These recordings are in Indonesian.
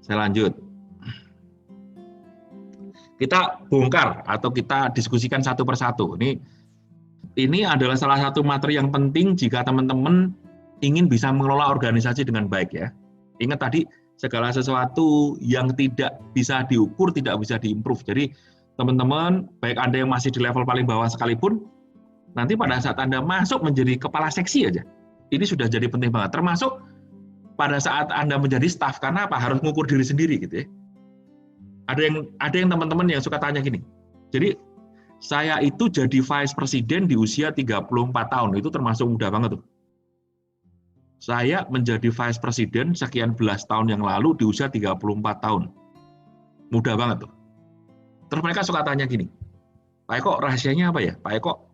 Saya lanjut. Kita bongkar atau kita diskusikan satu persatu. Ini adalah salah satu materi yang penting jika teman-teman ingin bisa mengelola organisasi dengan baik ya. Ingat tadi, segala sesuatu yang tidak bisa diukur, tidak bisa diimprove. Jadi teman-teman, baik Anda yang masih di level paling bawah sekalipun, nanti pada saat Anda masuk menjadi kepala seksi aja, ini sudah jadi penting banget. Termasuk pada saat Anda menjadi staff, karena apa? Harus mengukur diri sendiri gitu ya. Ada yang teman-teman yang suka tanya gini, jadi saya itu jadi vice president di usia 34 tahun, itu termasuk muda banget tuh. Saya menjadi vice president sekian belas tahun yang lalu di usia 34 tahun. Muda banget tuh. Terus mereka suka tanya gini, Pak Eko rahasianya apa ya? Pak Eko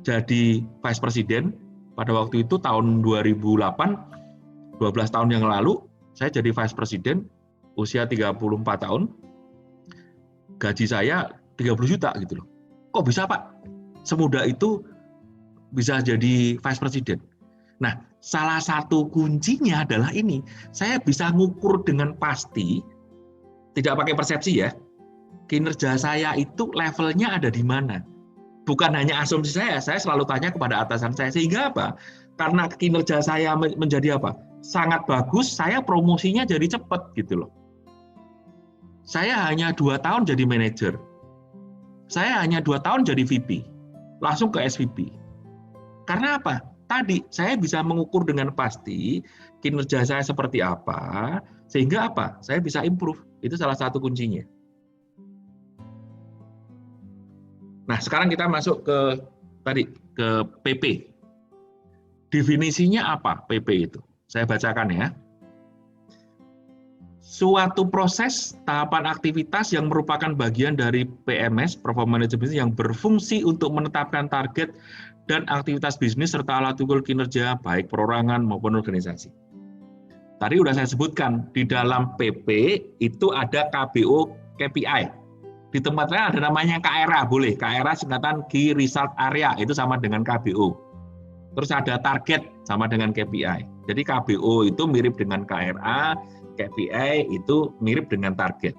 jadi vice president pada waktu itu tahun 2008, 12 tahun yang lalu, saya jadi vice president usia 34 tahun, gaji saya 30 juta gitu loh. Kok bisa Pak? Semudah itu bisa jadi vice president. Nah, salah satu kuncinya adalah ini, saya bisa ngukur dengan pasti, tidak pakai persepsi ya, kinerja saya itu levelnya ada di mana. Bukan hanya asumsi saya selalu tanya kepada atasan saya, sehingga apa? Karena kinerja saya menjadi apa? Sangat bagus, saya promosinya jadi cepat gitu loh. Saya hanya 2 tahun jadi manajer. Saya hanya 2 tahun jadi VP. Langsung ke SVP. Karena apa? Tadi saya bisa mengukur dengan pasti kinerja saya seperti apa, sehingga apa? Saya bisa improve. Itu salah satu kuncinya. Nah, sekarang kita masuk ke PP. Definisinya apa PP itu? Saya bacakan ya. Suatu proses tahapan aktivitas yang merupakan bagian dari PMS, Performance Management, yang berfungsi untuk menetapkan target dan aktivitas bisnis serta alat ukur kinerja baik perorangan maupun organisasi. Tadi sudah saya sebutkan, di dalam PP itu ada KBO, KPI. Di tempat lain ada namanya KRA, boleh. KRA singkatan Key Result Area, itu sama dengan KBO. Terus ada target, sama dengan KPI. Jadi KBO itu mirip dengan KRA, KPI itu mirip dengan target.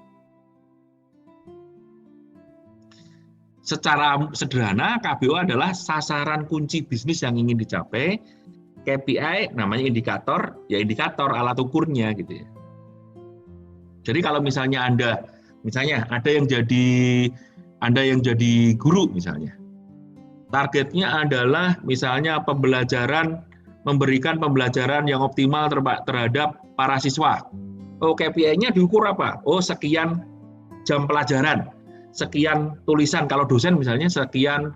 Secara sederhana, KBO adalah sasaran kunci bisnis yang ingin dicapai. KPI namanya indikator, ya indikator alat ukurnya gitu ya. Jadi kalau misalnya ada yang jadi guru misalnya. Targetnya adalah misalnya memberikan pembelajaran yang optimal terhadap para siswa. Oh, KPI-nya diukur apa? Oh, sekian jam pelajaran, sekian tulisan, kalau dosen misalnya sekian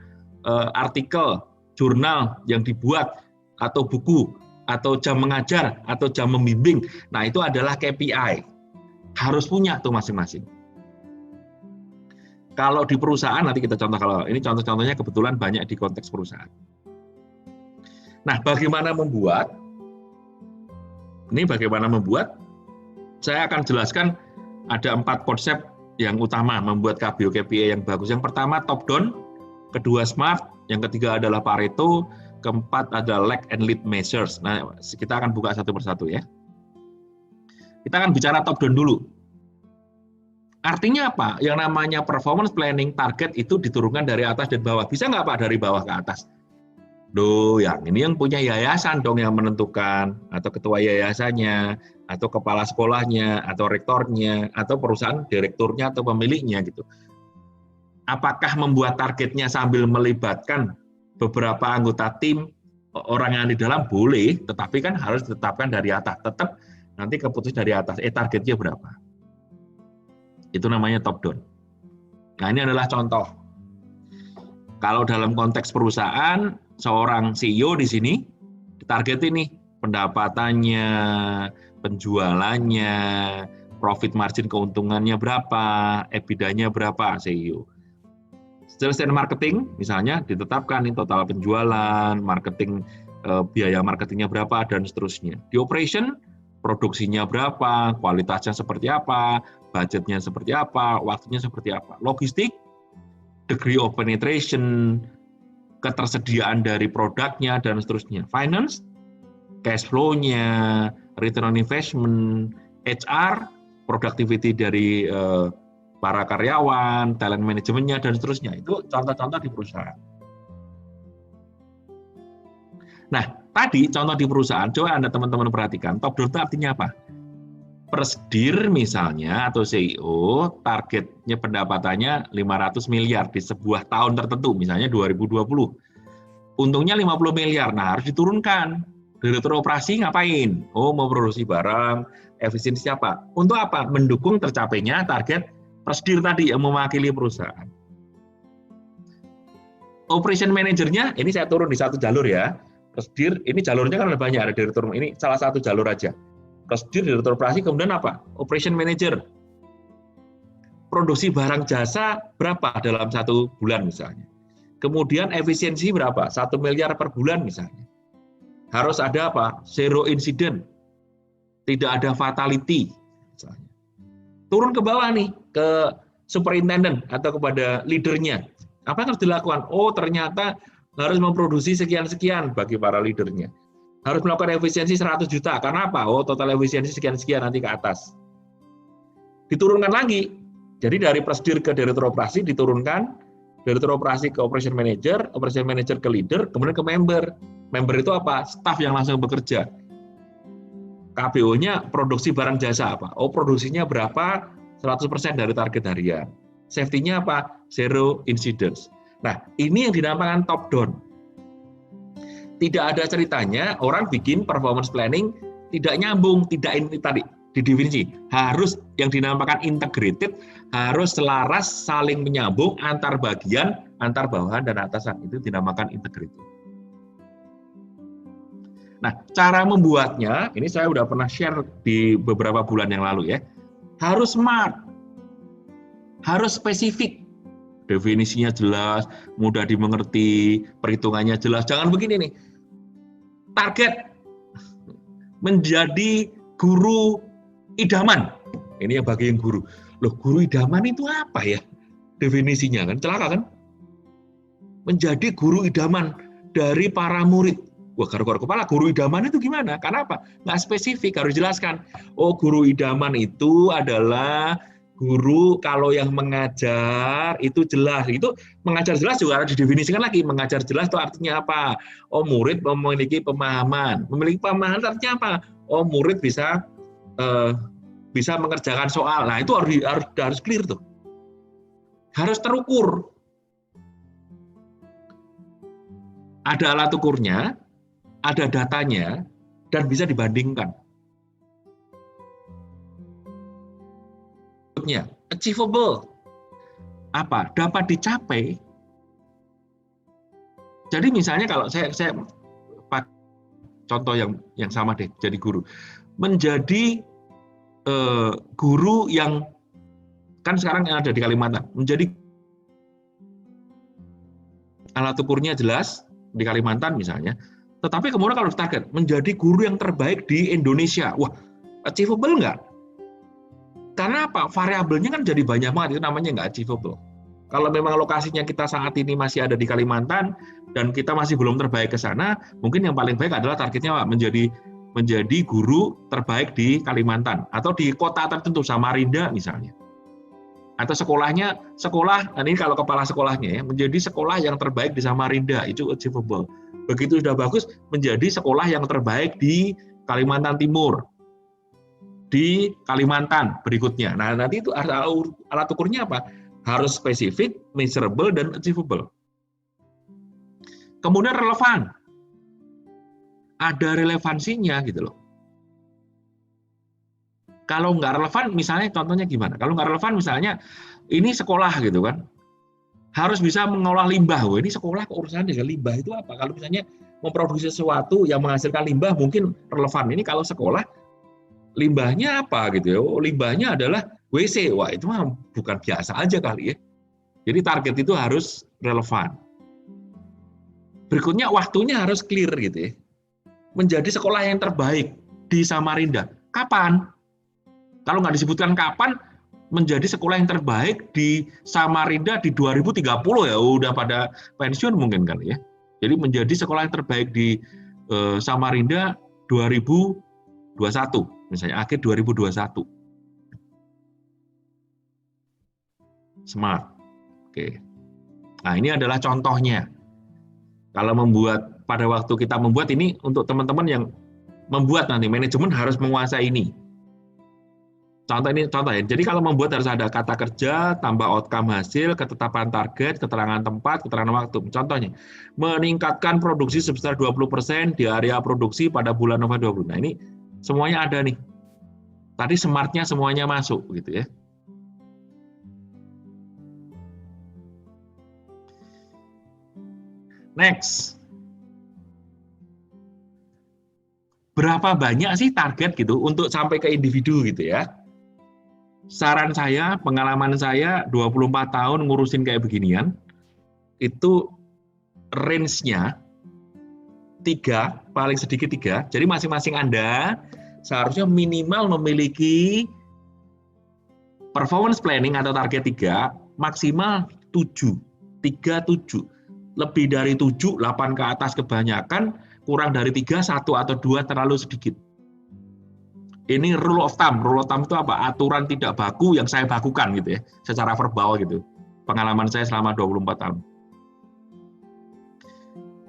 artikel, jurnal yang dibuat, atau buku, atau jam mengajar, atau jam membimbing. Nah, itu adalah KPI. Harus punya tuh masing-masing. Kalau di perusahaan, nanti kita contoh, kalau ini contoh-contohnya kebetulan banyak di konteks perusahaan. Nah, bagaimana membuat? Saya akan jelaskan ada 4 konsep yang utama membuat KBO KPI yang bagus. Yang pertama top down, kedua smart, yang ketiga adalah Pareto, keempat adalah lag and lead measures. Nah, kita akan buka satu persatu ya. Kita akan bicara top down dulu. Artinya apa? Yang namanya performance planning, target itu diturunkan dari atas dan bawah. Bisa nggak Pak dari bawah ke atas? Ini yang punya yayasan dong yang menentukan, atau ketua yayasannya, atau kepala sekolahnya, atau rektornya, atau perusahaan direkturnya atau pemiliknya gitu. Apakah membuat targetnya sambil melibatkan beberapa anggota tim, orang yang di dalam boleh, tetapi kan harus ditetapkan dari atas. Tetap nanti keputus dari atas, targetnya berapa. Itu namanya top down. Nah, ini adalah contoh. Kalau dalam konteks perusahaan, seorang CEO di sini target ini pendapatannya, penjualannya, profit margin keuntungannya berapa, EBITDA-nya berapa CEO. Sales and marketing misalnya ditetapkan ini total penjualan, marketing, biaya marketingnya berapa dan seterusnya. Di operation produksinya berapa, kualitasnya seperti apa, budgetnya seperti apa, waktunya seperti apa. Logistik, degree of penetration, ketersediaan dari produknya, dan seterusnya. Finance, cash flow-nya, return on investment, HR, productivity dari para karyawan, talent manajemennya, dan seterusnya. Itu contoh-contoh di perusahaan. Nah, tadi contoh di perusahaan, coba Anda teman-teman perhatikan, top down itu artinya apa? Presidir misalnya, atau CEO, targetnya pendapatannya 500 miliar di sebuah tahun tertentu, misalnya 2020. Untungnya 50 miliar, nah harus diturunkan. Direktur operasi ngapain? Oh, mau produksi barang, efisiensi apa? Untuk apa? Mendukung tercapainya target presidir tadi yang mewakili perusahaan. Operation manajernya, ini saya turun di satu jalur ya. Presidir, ini jalurnya kan banyak, ada direktur, ini salah satu jalur aja. Presidir, direktur operasi, kemudian apa? Operation manager. Produksi barang jasa berapa dalam satu bulan misalnya. Kemudian efisiensi berapa? 1 miliar per bulan misalnya. Harus ada apa? Zero incident. Tidak ada fatality. Misalnya. Turun ke bawah nih, ke superintendent atau kepada leadernya. Apa yang harus dilakukan? Oh, ternyata harus memproduksi sekian-sekian bagi para leadernya. Harus melakukan efisiensi 100 juta. Karena apa? Oh, total efisiensi sekian-sekian nanti ke atas. Diturunkan lagi. Jadi dari presidir ke direktur operasi diturunkan, direktur operasi ke operation manager ke leader, kemudian ke member. Member itu apa? Staff yang langsung bekerja. KBO-nya produksi barang jasa apa? Oh, produksinya berapa? 100% dari target harian. Safety-nya apa? Zero incidents. Nah, ini yang dinamakan top down. Tidak ada ceritanya orang bikin performance planning tidak nyambung, tidak ini tadi didefinisi. Harus yang dinamakan integrated, harus selaras, saling menyambung antar bagian, antar bawahan dan atasan. Itu dinamakan integrated. Nah, cara membuatnya, ini saya udah pernah share di beberapa bulan yang lalu ya. Harus smart, harus spesifik. Definisinya jelas, mudah dimengerti, perhitungannya jelas. Jangan begini nih, target menjadi guru idaman. Ini yang bagian guru. Loh, guru idaman itu apa ya? Definisinya kan, celaka kan? Menjadi guru idaman dari para murid. Wah, garuk-garuk kepala, guru idaman itu gimana? Kenapa? Nggak spesifik, harus jelaskan. Oh, guru idaman itu adalah guru kalau yang mengajar itu jelas. Itu mengajar jelas juga harus didefinisikan lagi. Mengajar jelas itu artinya apa? Oh, murid memiliki pemahaman. Memiliki pemahaman artinya apa? Oh, murid bisa mengerjakan soal. Nah, itu harus clear tuh. Harus terukur. Ada alat ukurnya, ada datanya, dan bisa dibandingkan. Achievable. Apa? Dapat dicapai. Jadi misalnya kalau saya pakai contoh yang sama deh, jadi guru. Menjadi guru yang kan sekarang yang ada di Kalimantan, menjadi alat ukurnya jelas di Kalimantan misalnya, tetapi kemudian kalau target menjadi guru yang terbaik di Indonesia, wah, achievable nggak? Karena apa? Variabelnya kan jadi banyak banget, itu namanya nggak achievable. Kalau memang lokasinya kita saat ini masih ada di Kalimantan dan kita masih belum terbaik ke sana, mungkin yang paling baik adalah targetnya menjadi guru terbaik di Kalimantan atau di kota tertentu, Samarinda misalnya. Atau sekolah, ini kalau kepala sekolahnya ya, menjadi sekolah yang terbaik di Samarinda, itu achievable. Begitu sudah bagus, menjadi sekolah yang terbaik di Kalimantan Timur, di Kalimantan berikutnya. Nah, nanti itu alat ukurnya apa? Harus spesifik, measurable, dan achievable. Kemudian relevan. Ada relevansinya gitu loh. Kalau nggak relevan, misalnya contohnya gimana? Kalau nggak relevan misalnya, ini sekolah gitu kan, harus bisa mengolah limbah. Wah, ini sekolah urusan dengan limbah itu apa? Kalau misalnya memproduksi sesuatu yang menghasilkan limbah mungkin relevan. Ini kalau sekolah, limbahnya apa gitu ya? Oh, limbahnya adalah WC. Wah, itu mah bukan biasa aja kali ya. Jadi target itu harus relevan. Berikutnya waktunya harus clear gitu ya. Menjadi sekolah yang terbaik di Samarinda. Kapan? Kalau nggak disebutkan kapan, menjadi sekolah yang terbaik di Samarinda di 2030 ya, udah pada pensiun mungkin kali ya. Jadi menjadi sekolah yang terbaik di Samarinda 2021, misalnya akhir 2021. Smart. Oke. Nah, ini adalah contohnya. Kalau membuat, pada waktu kita membuat ini untuk teman-teman yang membuat nanti, manajemen harus menguasai ini. Contoh ini contoh ya. Jadi kalau membuat harus ada kata kerja, tambah outcome hasil, ketetapan target, keterangan tempat, keterangan waktu. Contohnya, meningkatkan produksi sebesar 20% di area produksi pada bulan November 20. Nah, ini semuanya ada nih. Tadi smartnya semuanya masuk gitu ya. Next. Berapa banyak sih target gitu untuk sampai ke individu gitu ya? Saran saya, pengalaman saya 24 tahun ngurusin kayak beginian, itu range-nya 3, paling sedikit 3. Jadi masing-masing Anda seharusnya minimal memiliki performance planning atau target 3, maksimal 7. 3, 7. Lebih dari 7, 8 ke atas kebanyakan, kurang dari 3, 1 atau 2 terlalu sedikit. Ini rule of thumb. Rule of thumb itu apa? Aturan tidak baku yang saya bakukan gitu ya, secara verbal gitu. Pengalaman saya selama 24 tahun.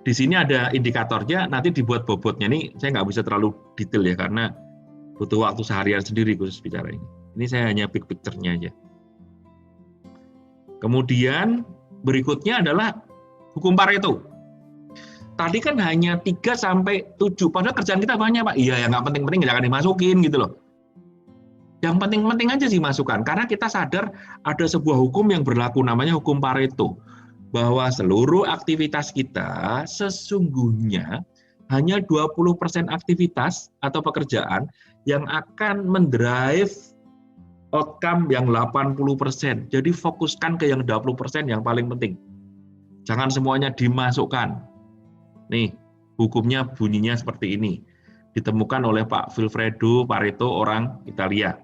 Di sini ada indikatornya, nanti dibuat bobotnya. Nih saya nggak bisa terlalu detail ya, karena butuh waktu seharian sendiri khusus bicara ini. Ini saya hanya big picture-nya aja. Kemudian berikutnya adalah hukum Pareto. Tadi kan hanya 3 sampai 7, padahal kerjaan kita banyak, Pak. Iya, yang nggak penting-penting jangan dimasukin gitu loh. Yang penting-penting aja sih masukkan, karena kita sadar ada sebuah hukum yang berlaku namanya hukum Pareto, bahwa seluruh aktivitas kita sesungguhnya hanya 20% aktivitas atau pekerjaan yang akan mendrive outcome yang 80%. Jadi fokuskan ke yang 20% yang paling penting. Jangan semuanya dimasukkan. Nih, hukumnya bunyinya seperti ini. Ditemukan oleh Pak Vilfredo Pareto, orang Italia.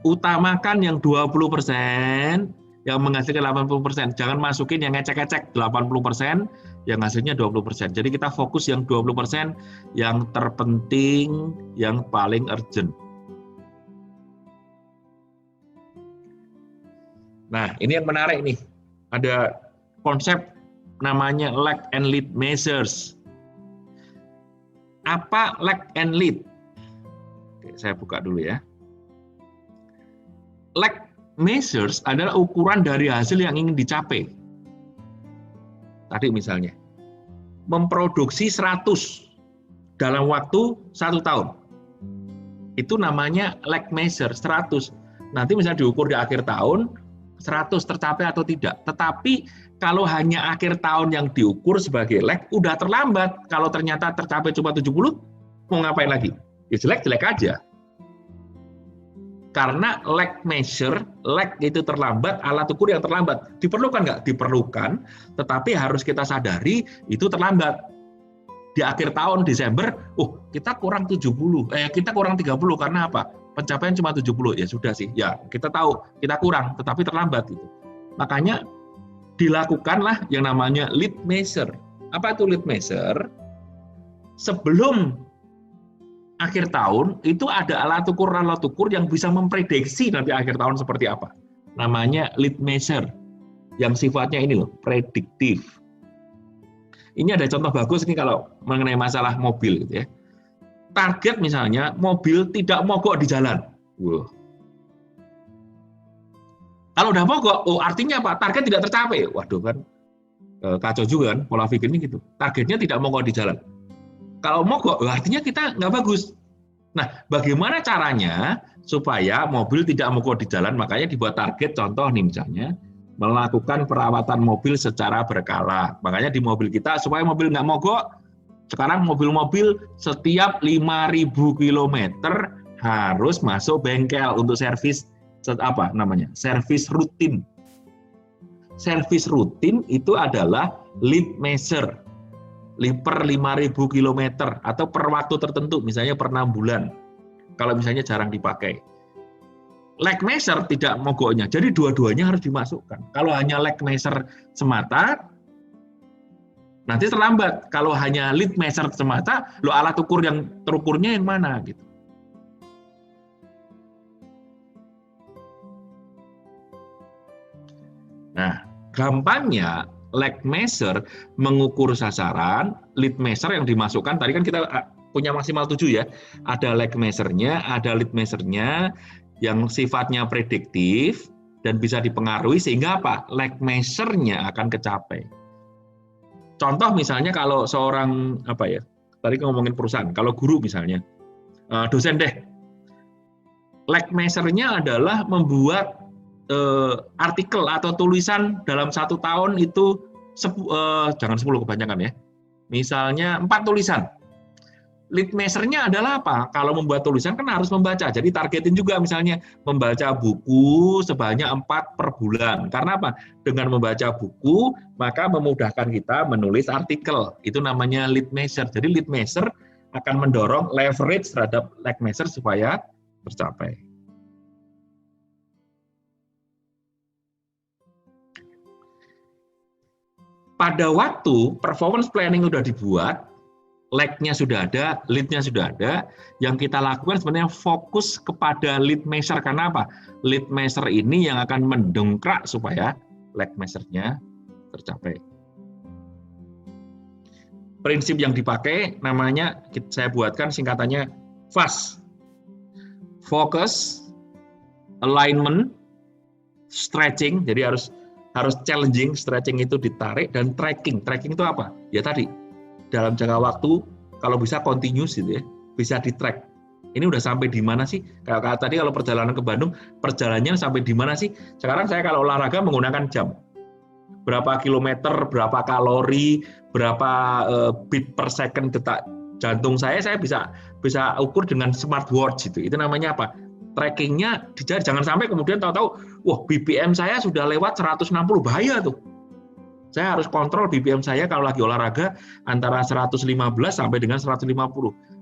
Utamakan yang 20%, yang menghasilkan 80%. Jangan masukin yang ngecek-ngecek 80%, yang hasilnya 20%. Jadi kita fokus yang 20%, yang terpenting, yang paling urgent. Nah, ini yang menarik nih. Ada konsep namanya lag and lead measures. Apa lag and lead? Oke, saya buka dulu ya. Lag measures adalah ukuran dari hasil yang ingin dicapai. Tadi misalnya, memproduksi 100 dalam waktu 1 tahun. Itu namanya lag measure, 100. Nanti misalnya diukur di akhir tahun, 100 tercapai atau tidak. Tetapi kalau hanya akhir tahun yang diukur sebagai lag, udah terlambat. Kalau ternyata tercapai cuma 70, mau ngapain lagi? Ya jelek-jelek aja. Karena lag measure, lag itu terlambat, alat ukur yang terlambat. Diperlukan nggak? Diperlukan, tetapi harus kita sadari itu terlambat. Di akhir tahun, Desember, kita kurang 70, kita kurang 30, karena apa? Pencapaian cuma 70, ya sudah sih, ya kita tahu, kita kurang, tetapi terlambat. Gitu. Makanya, dilakukanlah yang namanya lead measure. Apa itu lead measure? Sebelum akhir tahun, itu ada alat ukur yang bisa memprediksi nanti akhir tahun seperti apa. Namanya lead measure, yang sifatnya ini loh, prediktif. Ini ada contoh bagus nih kalau mengenai masalah mobil gitu ya. Target misalnya, mobil tidak mogok di jalan. Wow. Kalau udah mogok, artinya apa? Target tidak tercapai. Waduh kan, kacau juga kan, pola pikirnya gitu. Targetnya tidak mogok di jalan. Kalau mogok, artinya kita nggak bagus. Nah, bagaimana caranya supaya mobil tidak mogok di jalan? Makanya dibuat target, contoh nih misalnya, melakukan perawatan mobil secara berkala. Makanya di mobil kita, supaya mobil nggak mogok, sekarang mobil-mobil setiap 5.000 km harus masuk bengkel untuk servis servis rutin. Servis rutin itu adalah lead measure per 5.000 km atau per waktu tertentu, misalnya per 6 bulan. Kalau misalnya jarang dipakai. Lag measure tidak mogoknya, jadi dua-duanya harus dimasukkan. Kalau hanya lag measure semata, nanti terlambat. Kalau hanya lead measure semata, alat ukur yang terukurnya yang mana gitu. Gampangnya, lag measure mengukur sasaran, lead measure yang dimasukkan, tadi kan kita punya maksimal 7 ya, ada lag measure-nya, ada lead measure-nya, yang sifatnya prediktif, dan bisa dipengaruhi, sehingga apa? Lag measure-nya akan kecapai. Contoh misalnya kalau seorang, tadi ngomongin perusahaan, kalau guru misalnya, dosen deh, lag measure-nya adalah membuat artikel atau tulisan dalam 1 tahun itu jangan 10 kebanyakan ya. Misalnya 4 tulisan. Lead measure-nya adalah apa? Kalau membuat tulisan kan harus membaca. Jadi targetin juga misalnya membaca buku sebanyak 4 per bulan. Karena apa? Dengan membaca buku maka memudahkan kita menulis artikel. Itu namanya lead measure. Jadi lead measure akan mendorong leverage terhadap lag measure supaya tercapai. Pada waktu performance planning sudah dibuat, lag-nya sudah ada, lead-nya sudah ada, yang kita lakukan sebenarnya fokus kepada lead measure. Karena apa? Lead measure ini yang akan mendongkrak supaya lag measure-nya tercapai. Prinsip yang dipakai namanya, saya buatkan singkatannya FAST. Focus, alignment, stretching, jadi harus challenging, stretching itu ditarik, dan tracking. Tracking itu apa? Ya tadi, dalam jangka waktu, kalau bisa continuous gitu ya, bisa di-track. Ini udah sampai di mana sih? Kayak tadi kalau perjalanan ke Bandung, perjalanannya sampai di mana sih? Sekarang saya kalau olahraga menggunakan jam. Berapa kilometer, berapa kalori, berapa beat per second detak jantung saya bisa ukur dengan smartwatch itu. Itu namanya apa? Trackingnya dicari, jangan sampai kemudian tahu-tahu, wah BPM saya sudah lewat 160, bahaya tuh. Saya harus kontrol BPM saya kalau lagi olahraga antara 115 sampai dengan 150.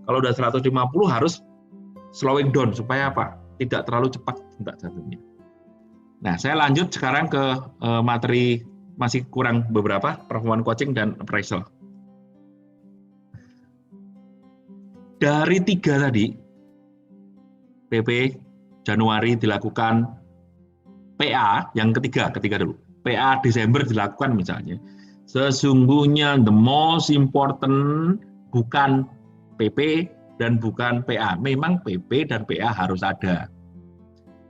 Kalau udah 150 harus slowing down supaya apa? Tidak terlalu cepat detak jantungnya. Nah, saya lanjut sekarang ke materi, masih kurang beberapa, performance coaching dan appraisal. Dari 3 tadi, PP Januari dilakukan, PA yang ketiga dulu, PA Desember dilakukan misalnya. Sesungguhnya the most important bukan PP dan bukan PA. Memang PP dan PA harus ada.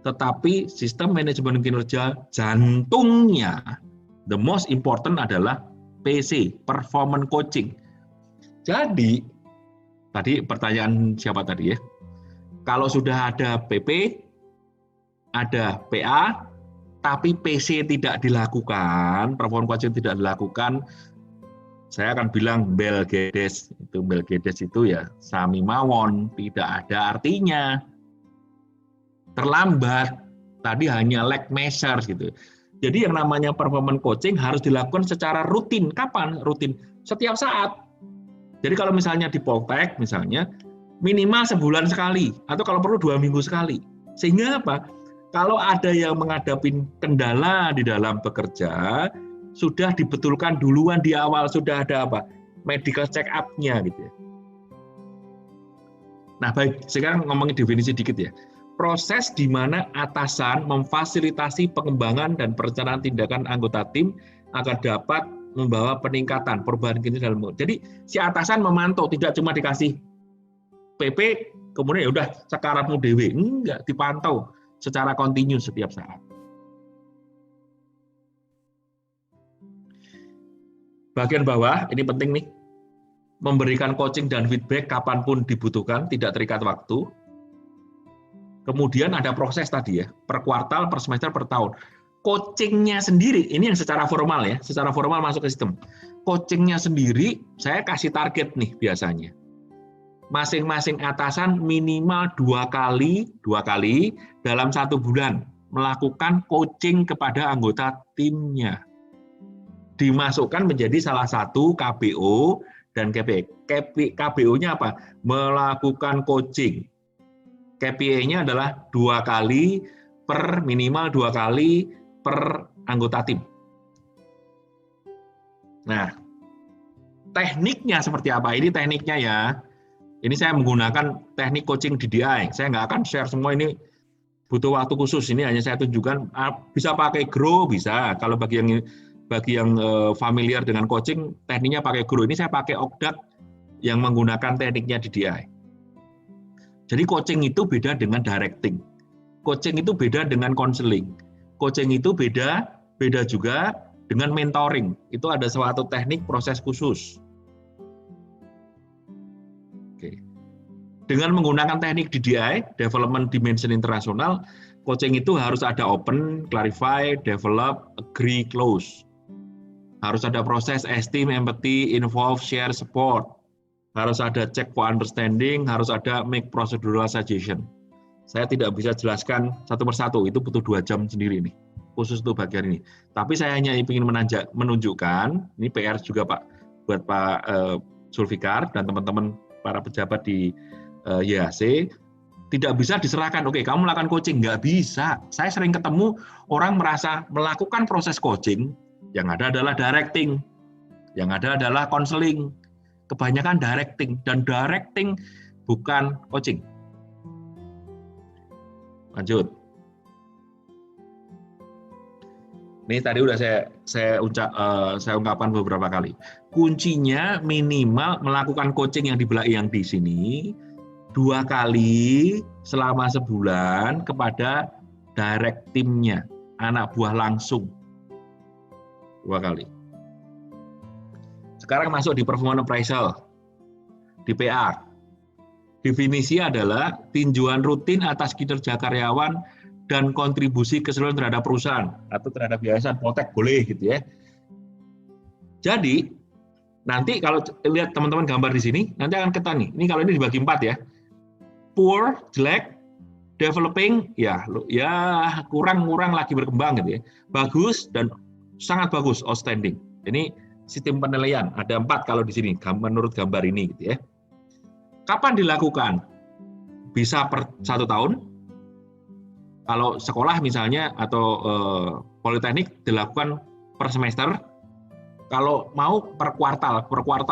Tetapi sistem manajemen kinerja jantungnya, the most important adalah PC, performance coaching. Jadi, tadi pertanyaan siapa tadi ya? Kalau sudah ada PP, ada PA, tapi PC tidak dilakukan, performance coaching tidak dilakukan, saya akan bilang bel gedes. Bel gedes itu ya sami mawon, tidak ada artinya. Terlambat, tadi hanya lag measure gitu. Jadi yang namanya performance coaching harus dilakukan secara rutin. Kapan? Rutin. Setiap saat. Jadi kalau misalnya di Poltek misalnya, minimal sebulan sekali, atau kalau perlu 2 minggu sekali. Sehingga apa? Kalau ada yang menghadapi kendala di dalam bekerja, sudah dibetulkan duluan di awal, sudah ada apa? Medical check up-nya gitu ya. Nah baik, sekarang ngomongin definisi dikit ya. Proses di mana atasan memfasilitasi pengembangan dan perencanaan tindakan anggota tim agar dapat membawa peningkatan perubahan kinerja dalam. Jadi si atasan memantau, tidak cuma dikasih PP, kemudian ya udah sekarangmu dewe, enggak, dipantau secara kontinu setiap saat. Bagian bawah, ini penting nih, memberikan coaching dan feedback kapanpun dibutuhkan, tidak terikat waktu. Kemudian ada proses tadi ya, per kuartal, per semester, per tahun. Coachingnya sendiri, ini yang secara formal ya, secara formal masuk ke sistem. Coachingnya sendiri, saya kasih target nih biasanya. Masing-masing atasan minimal 2 kali dalam 1 bulan melakukan coaching kepada anggota timnya. Dimasukkan menjadi salah satu KBO dan KPI. KBO-nya apa? Melakukan coaching. KPI-nya adalah 2 kali per minimal 2 kali per anggota tim. Nah, tekniknya seperti apa? Ini tekniknya ya. Ini saya menggunakan teknik coaching DDI. Saya nggak akan share semua ini, butuh waktu khusus. Ini hanya saya tunjukkan, bisa pakai Grow, bisa. Kalau bagi yang bagi yang familiar dengan coaching, tekniknya pakai guru. Ini saya pakai Okdak yang menggunakan tekniknya DDI. Jadi coaching itu beda dengan directing. Coaching itu beda dengan counseling. Coaching itu beda juga dengan mentoring. Itu ada suatu teknik proses khusus. Oke. Dengan menggunakan teknik DDI, Development Dimension Internasional, coaching itu harus ada open, clarify, develop, agree, close. Harus ada proses esteem, empathy, involve, share, support. Harus ada check for understanding, harus ada make procedural suggestion. Saya tidak bisa jelaskan satu persatu, itu butuh 2 jam sendiri nih, khusus untuk bagian ini. Tapi saya hanya ingin menunjukkan, ini PR juga Pak, buat Pak Zulfikar dan teman-teman para pejabat di YHC, tidak bisa diserahkan, oke kamu melakukan coaching, nggak bisa. Saya sering ketemu orang merasa melakukan proses coaching, yang ada adalah directing, yang ada adalah counseling. Kebanyakan directing, dan directing bukan coaching. Lanjut. Ini tadi udah saya ungkapkan beberapa kali. Kuncinya minimal melakukan coaching yang di sini 2 kali selama sebulan kepada direct timnya, anak buah langsung 2 kali. Sekarang masuk di performance appraisal, di PA. Definisi adalah tinjauan rutin atas kinerja karyawan dan kontribusi keseluruhan terhadap perusahaan atau terhadap yayasan, Poltek boleh gitu ya. Jadi nanti kalau lihat teman-teman gambar di sini, nanti akan ketani. Ini kalau ini dibagi 4 ya. Poor, jelek, developing, ya kurang lagi berkembang gitu ya. Bagus dan sangat bagus, outstanding. Ini sistem penilaian, ada 4 kalau di sini, menurut gambar ini gitu ya. Kapan dilakukan? Bisa per 1 tahun. Kalau sekolah misalnya atau politeknik dilakukan per semester. Kalau mau per kuartal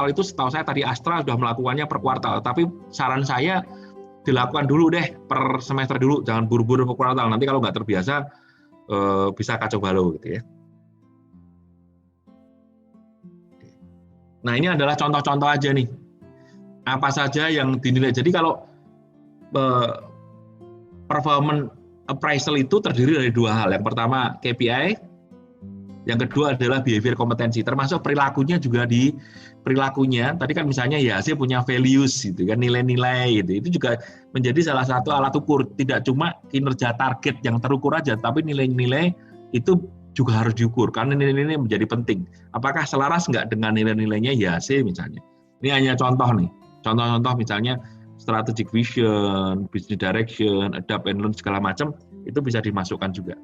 itu setahu saya tadi Astra sudah melakukannya per kuartal. Tapi saran saya dilakukan dulu deh per semester dulu, jangan buru-buru per kuartal. Nanti kalau nggak terbiasa bisa kacau balau gitu ya. Nah ini adalah contoh-contoh aja nih. Apa saja yang dinilai. Jadi kalau performance appraisal itu terdiri dari 2 hal. Yang pertama KPI, yang kedua adalah behavior kompetensi. Termasuk perilakunya juga di perilakunya. Tadi kan misalnya ya saya punya values gitu kan, nilai-nilai gitu. Itu juga menjadi salah satu alat ukur. Tidak cuma kinerja target yang terukur aja, tapi nilai-nilai itu juga harus diukur karena nilai-nilai menjadi penting. Apakah selaras nggak dengan nilai-nilainya YAC misalnya? Ini hanya contoh nih. Contoh-contoh misalnya strategic vision, business direction, adapt and learn segala macam itu bisa dimasukkan juga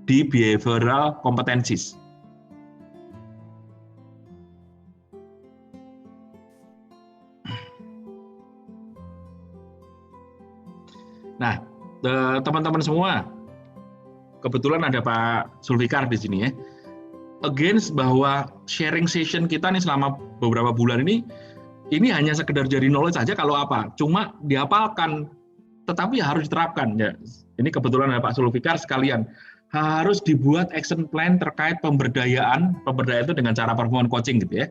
di behavioral competencies. Nah, teman-teman semua, kebetulan ada Pak Zulfikar di sini ya. Against bahwa sharing session kita nih selama beberapa bulan ini hanya sekedar jadi knowledge saja kalau apa, cuma dihafalkan, tetapi harus diterapkan ya. Ini kebetulan ada Pak Zulfikar sekalian. Harus dibuat action plan terkait pemberdayaan itu dengan cara performance coaching gitu ya.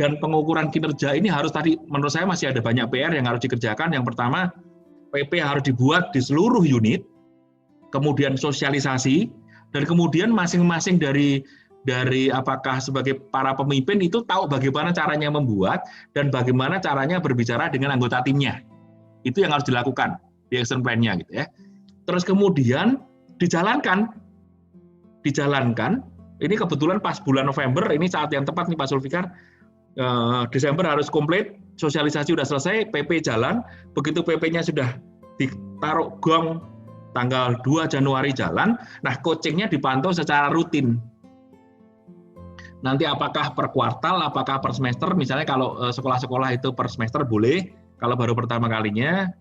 Dan pengukuran kinerja ini harus tadi menurut saya masih ada banyak PR yang harus dikerjakan. Yang pertama, PP harus dibuat di seluruh unit, kemudian sosialisasi, dan kemudian masing-masing dari apakah sebagai para pemimpin itu tahu bagaimana caranya membuat dan bagaimana caranya berbicara dengan anggota timnya. Itu yang harus dilakukan di action plan-nya gitu ya. Terus kemudian dijalankan. Ini kebetulan pas bulan November, ini saat yang tepat nih Pak Zulfikar. Desember harus komplit, sosialisasi sudah selesai, PP jalan. Begitu PP-nya sudah ditaruh gong tanggal 2 Januari jalan, nah coaching-nya dipantau secara rutin. Nanti apakah per kuartal, apakah per semester, misalnya kalau sekolah-sekolah itu per semester boleh, kalau baru pertama kalinya,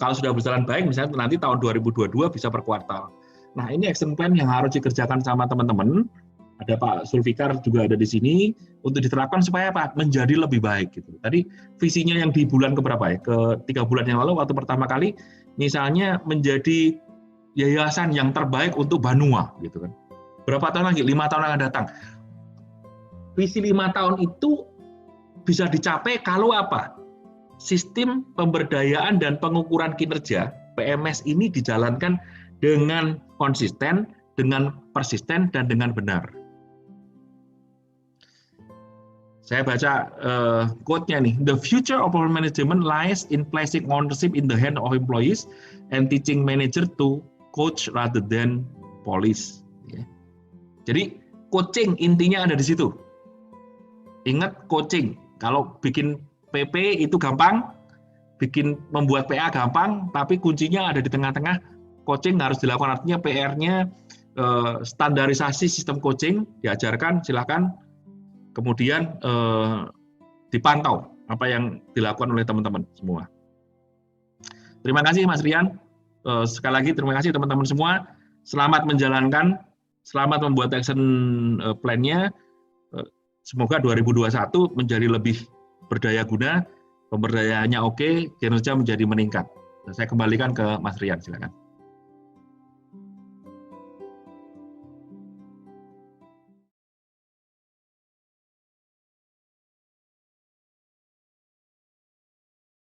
kalau sudah berjalan baik, misalnya nanti tahun 2022 bisa per kuartal. Nah ini action plan yang harus dikerjakan sama teman-teman, ada Pak Zulfikar juga ada di sini, untuk diterapkan supaya apa? Menjadi lebih baik. Gitu. Tadi visinya yang di bulan keberapa ya? Ke 3 bulan yang lalu, waktu pertama kali, misalnya menjadi yayasan yang terbaik untuk Banua. Gitu kan. Berapa tahun lagi? 5 tahun yang akan datang. visi 5 tahun itu bisa dicapai kalau apa? Sistem pemberdayaan dan pengukuran kinerja PMS ini dijalankan dengan konsisten, dengan persisten, dan dengan benar. Saya baca quote-nya nih, the future of our management lies in placing ownership in the hand of employees and teaching manager to coach rather than police. Jadi coaching intinya ada di situ. Ingat coaching, kalau bikin PP itu gampang, membuat PA gampang, tapi kuncinya ada di tengah-tengah. Coaching harus dilakukan, artinya PR-nya standarisasi sistem coaching diajarkan, silakan. Kemudian dipantau apa yang dilakukan oleh teman-teman semua. Terima kasih Mas Rian. Sekali lagi terima kasih teman-teman semua. Selamat menjalankan, selamat membuat action plan-nya. Semoga 2021 menjadi lebih berdaya guna, pemberdayaannya oke, kinerja menjadi meningkat. Saya kembalikan ke Mas Rian, silakan.